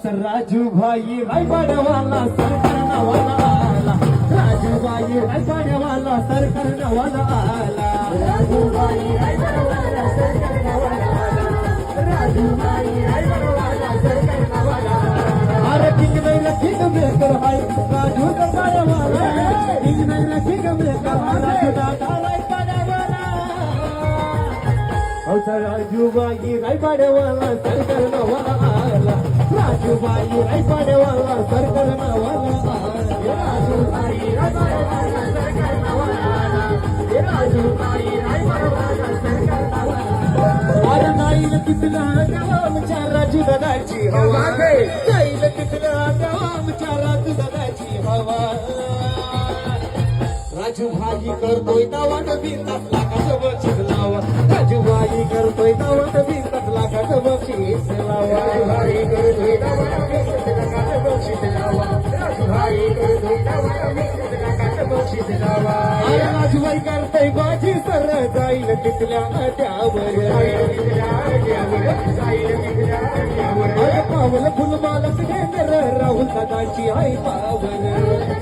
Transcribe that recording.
तर राजूभाई रायवाडवाला सरकार नावाला आला. राजूभाई रायवाडवाला सरकार नावाला आला. राजूभाई रायवाडवाला सरकार नावाला आला. राजूभाई रायवाडवाला सरकार नावाला आला. अरे किंग नाही किंग मेकर हाय राजू दादावाला. किंग नाही किंग मेकर हाय राजू दादावाला. हो तर राजूभाई रायवाडवाला सरकार नावाला आला. राजूभाई रायवाडवाला सरकार नावाला आला. राजूभाई रायवाडवाला सरकार नावाला आला. राजूभाई रायवाडवाला सरकार नावाला आला. अरे नाईल कितला गावा आमच्या राजू दादाची हवा. नाईल कितला गावा आमच्या राजू दादाची हवा. राजूभाई करतोय दावाट 20 लाखाचं बक्षीस लावा. राजूभाई करतोय दावाट 20 लाखाचं बक्षीस लावा. राजूभाई करतोय दावाट 20 लाखाचं बक्षीस लावा. राजूभाई करतोय दावाट 20 लाखाचं बक्षीस लावा. अरे राजूभाई करतोय बाजी सर जाईल तिथल्या त्यावर. अरे पावलं फुलमालच घेणार राहुल दादाची आई पावर.